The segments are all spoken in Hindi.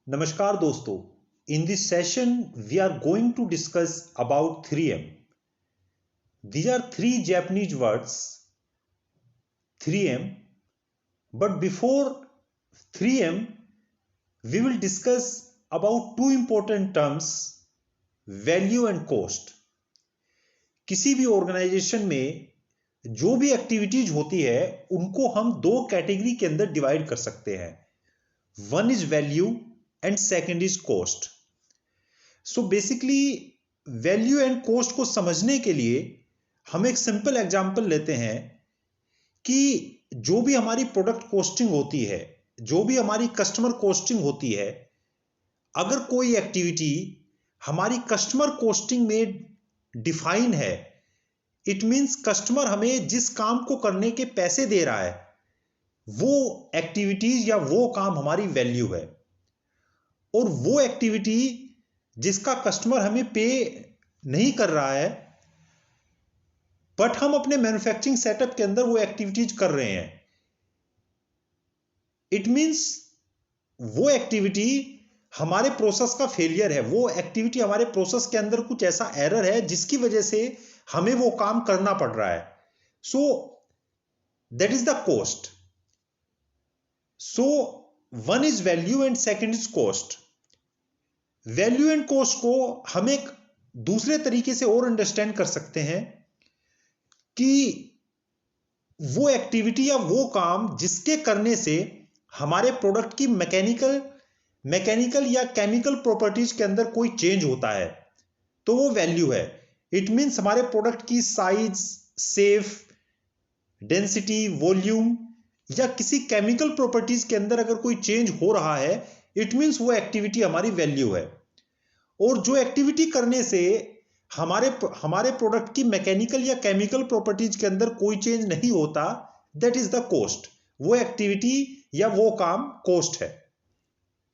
नमस्कार दोस्तों, in this session we are going to discuss about 3M. These are three Japanese words, 3M, but before 3M we will discuss about two important terms, value and cost. किसी भी ऑर्गेनाइजेशन में जो भी एक्टिविटीज होती है उनको हम दो कैटेगरी के अंदर डिवाइड कर सकते हैं. One is value and second is cost. So basically value and cost को समझने के लिए हम एक सिंपल एग्जांपल लेते हैं कि जो भी हमारी प्रोडक्ट कॉस्टिंग होती है, जो भी हमारी कस्टमर कॉस्टिंग होती है, अगर कोई एक्टिविटी हमारी कस्टमर कॉस्टिंग में डिफाइन है, इट मींस कस्टमर हमें जिस काम को करने के पैसे दे रहा है वो एक्टिविटीज या वो काम हमारी वैल्यू है. और वो एक्टिविटी जिसका कस्टमर हमें पे नहीं कर रहा है बट हम अपने मैन्युफैक्चरिंग सेटअप के अंदर वो एक्टिविटीज कर रहे हैं, इट मींस वो एक्टिविटी हमारे प्रोसेस का फेलियर है, वो एक्टिविटी हमारे प्रोसेस के अंदर कुछ ऐसा एरर है जिसकी वजह से हमें वो काम करना पड़ रहा है. So that is the cost. So one is value and second is cost. Value and cost को हम एक दूसरे तरीके से और अंडरस्टैंड कर सकते हैं कि वो एक्टिविटी या वो काम जिसके करने से हमारे प्रोडक्ट की मैकेनिकल या केमिकल प्रॉपर्टीज के अंदर कोई चेंज होता है तो वो वैल्यू है. इट मींस हमारे प्रोडक्ट की साइज, सेफ, डेंसिटी, वॉल्यूम या किसी केमिकल प्रॉपर्टीज के अंदर अगर कोई चेंज हो रहा है, इट मींस वो एक्टिविटी हमारी वैल्यू है. और जो एक्टिविटी करने से हमारे प्रोडक्ट की मैकेनिकल या केमिकल प्रॉपर्टीज के अंदर कोई चेंज नहीं होता, दैट इज द कॉस्ट. वो एक्टिविटी या वो काम कॉस्ट है.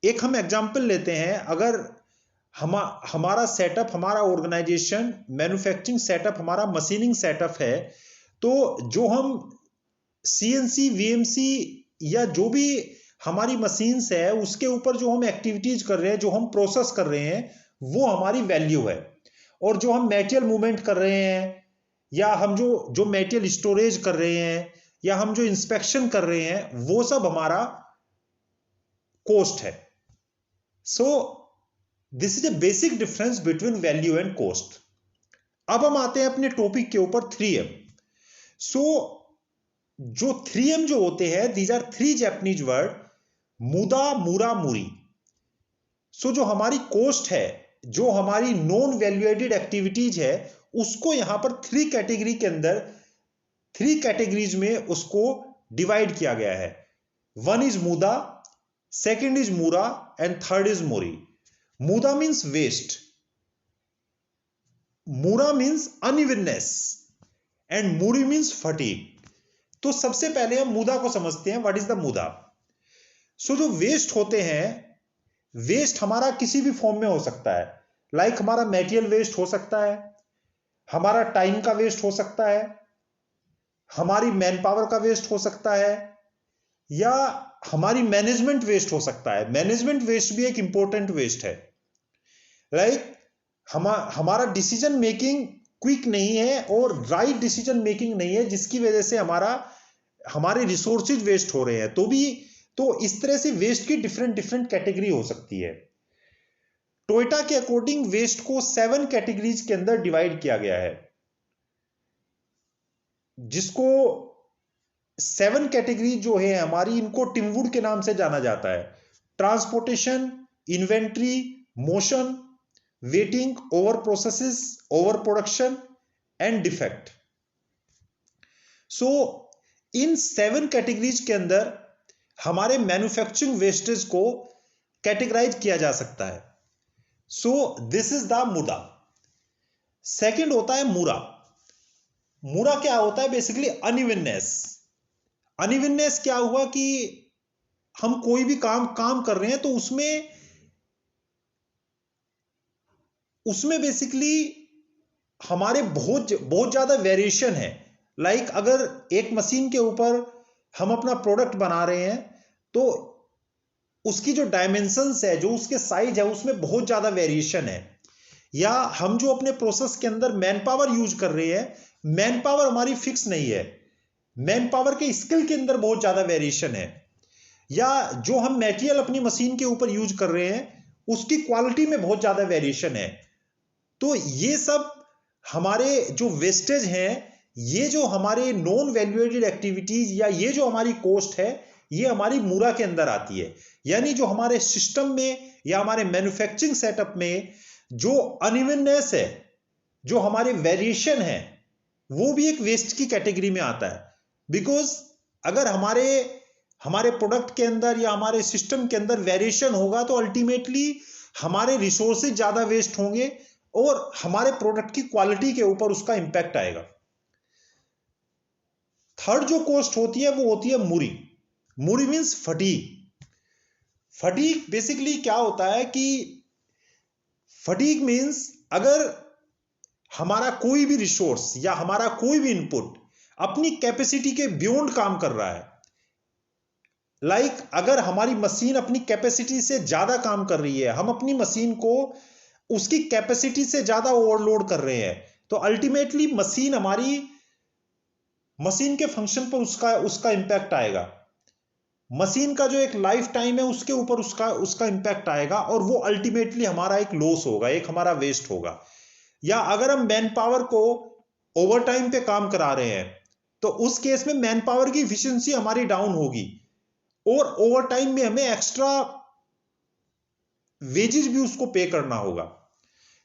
एक हम एग्जांपल लेते हैं. अगर हमारा सेटअप, हमारा ऑर्गेनाइजेशन, मैन्युफैक्चरिंग सेटअप, हमारा मशीनिंग सेटअप है, तो जो हम सीएनसी, वीएमसी या जो भी हमारी मशीन्स है उसके ऊपर जो हम एक्टिविटीज कर रहे हैं, जो हम प्रोसेस कर रहे हैं, वो हमारी वैल्यू है. और जो हम मटेरियल मूवमेंट कर रहे हैं या हम जो मटेरियल स्टोरेज कर रहे हैं या हम जो इंस्पेक्शन कर रहे हैं, वो सब हमारा कॉस्ट है. So this is a basic difference between value and cost. अब हम आते हैं अपने टॉपिक के ऊपर 3M. सो जो 3M जो होते हैं, these are three Japanese word, मुदा, मुरा, मुरी. सो जो हमारी कॉस्ट है, जो हमारी नॉन वैल्यू एडेड एक्टिविटीज है, उसको यहां पर थ्री कैटेगरीज में उसको डिवाइड किया गया है. वन इज मुदा, सेकेंड इज मुरा एंड थर्ड इज मोरी. मुदा मीन्स वेस्ट, मुरा means unevenness and Muri means fatigue. तो सबसे पहले हम मुदा को समझते हैं. व्हाट इज द मुदा? सो जो वेस्ट होते हैं, वेस्ट हमारा किसी भी फॉर्म में हो सकता है. लाइक हमारा मटेरियल वेस्ट हो सकता है, हमारा टाइम का वेस्ट हो सकता है, हमारी मैन पावर का वेस्ट हो सकता है, या हमारी मैनेजमेंट वेस्ट हो सकता है. मैनेजमेंट वेस्ट भी एक इंपॉर्टेंट वेस्ट है. लाइक हमारा डिसीजन मेकिंग क्विक नहीं है और राइट डिसीजन मेकिंग नहीं है, जिसकी वजह से हमारे रिसोर्सेज वेस्ट हो रहे हैं. तो इस तरह से वेस्ट की डिफरेंट कैटेगरी हो सकती है. टोयोटा के अकॉर्डिंग वेस्ट को 7 कैटेगरीज के अंदर डिवाइड किया गया है, जिसको 7 कैटेगरी जो है हमारी, इनको टिमवुड के नाम से जाना जाता है. Transportation, inventory, motion, waiting, over processes, over production and defect. So in 7 categories के अंदर हमारे मैन्युफैक्चरिंग वेस्टेज को कैटेगराइज किया जा सकता है. सो दिस इज द मुदा. सेकंड होता है मुरा. मुरा क्या होता है? Basically unevenness. अनइवननेस क्या हुआ कि हम कोई भी काम कर रहे हैं तो उसमें बेसिकली हमारे बहुत ज्यादा वेरिएशन है. लाइक अगर एक मशीन के ऊपर हम अपना प्रोडक्ट बना रहे हैं तो उसकी जो डायमेंशंस है, जो उसके साइज है, उसमें बहुत ज्यादा वेरिएशन है। या हम जो अपने प्रोसेस के अंदर मैन पावर यूज कर रहे हैं, मैन पावर हमारी फिक्स नहीं है, मैन पावर के स्किल के अंदर बहुत ज्यादा वेरिएशन है। या जो हम मटेरियल अपनी मशीन के ऊपर यूज कर रहे हैं, उसकी क्वालिटी में बहुत ज्यादा वेरिएशन है। तो ये सब हमारे जो वेस्टेज हैं, ये जो हमारे नॉन वैल्यूएटेड एक्टिविटीज या ये जो हमारी कॉस्ट है, ये हमारी मूरा के अंदर आती है। यानी जो हमारे सिस्टम में या हमारे मैन्युफैक्चरिंग सेटअप में जो अनइवननेस है, जो हमारे वेरिएशन है, वो भी एक वेस्ट की कैटेगरी में आता है। बिकॉज अगर हमारे प्रोडक्ट के अंदर या हमारे सिस्टम के अंदर वेरिएशन होगा तो अल्टीमेटली हमारे रिसोर्सेज ज्यादा वेस्ट होंगे और हमारे प्रोडक्ट की क्वालिटी के ऊपर उसका इंपैक्ट आएगा। थर्ड जो कॉस्ट होती है वो होती है मूरी। मूरी मीन्स फटीग। फटीग बेसिकली क्या होता है कि फटीग मीन्स अगर हमारा कोई भी रिसोर्स या हमारा कोई भी इनपुट अपनी कैपेसिटी के बियॉन्ड काम कर रहा है, अगर हमारी मशीन अपनी कैपेसिटी से ज्यादा काम कर रही है, हम अपनी मशीन को उसकी कैपेसिटी से ज्यादा ओवरलोड कर रहे हैं, तो अल्टीमेटली मशीन के फंक्शन पर उसका इंपैक्ट आएगा। मशीन का जो एक लाइफ टाइम है उसके ऊपर उसका इंपैक्ट आएगा और वो अल्टीमेटली हमारा एक लॉस होगा, एक हमारा वेस्ट होगा। या अगर हम मैन पावर को ओवर टाइम पे काम करा रहे हैं तो उस केस में मैन पावर की इफिशियंसी हमारी डाउन होगी और ओवर टाइम में हमें एक्स्ट्रा वेजेस भी उसको पे करना होगा।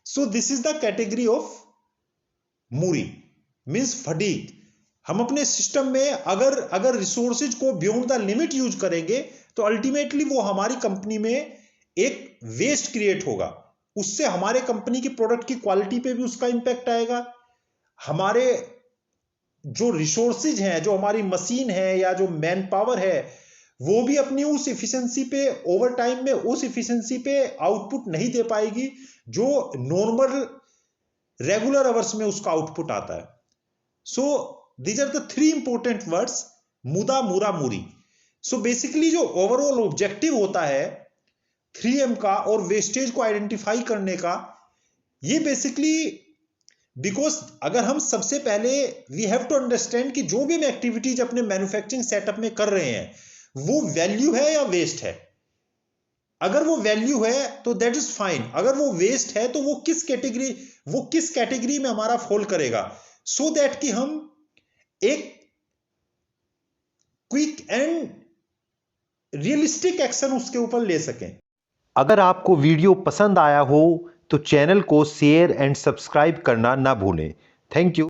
So this is the category of Muri means fatigue. हम अपने सिस्टम में अगर रिसोर्सेज को बियॉन्ड द लिमिट यूज करेंगे तो अल्टीमेटली वो हमारी कंपनी में एक वेस्ट क्रिएट होगा। उससे हमारे कंपनी की प्रोडक्ट की क्वालिटी पे भी उसका इंपैक्ट आएगा। हमारे जो रिसोर्सेज हैं, जो हमारी मशीन है या जो मैन पावर है, वो भी अपनी उस इफिशियंसी पे ओवर टाइम में उस इफिशियंसी पे आउटपुट नहीं दे पाएगी जो नॉर्मल रेगुलर आवर्स में उसका आउटपुट आता है। सो these are the three important words, मुदा, मूरा, मूरी। सो बेसिकली जो ओवरऑल ऑब्जेक्टिव होता है 3M का और वेस्टेज को आइडेंटिफाई करने का, ये बेसिकली बिकॉज अगर हम सबसे पहले वी हैव टू अंडरस्टैंड कि जो भी हम एक्टिविटीज अपने मैन्युफैक्चरिंग सेटअप में कर रहे हैं वो वैल्यू है या वेस्ट है। अगर वो वैल्यू है तो दैट इज फाइन, अगर वो वेस्ट है तो वो किस कैटेगरी में हमारा फॉल करेगा, सो दैट कि हम एक क्विक एंड रियलिस्टिक एक्शन उसके ऊपर ले सकें। अगर आपको वीडियो पसंद आया हो तो चैनल को शेयर एंड सब्सक्राइब करना ना भूलें। Thank you.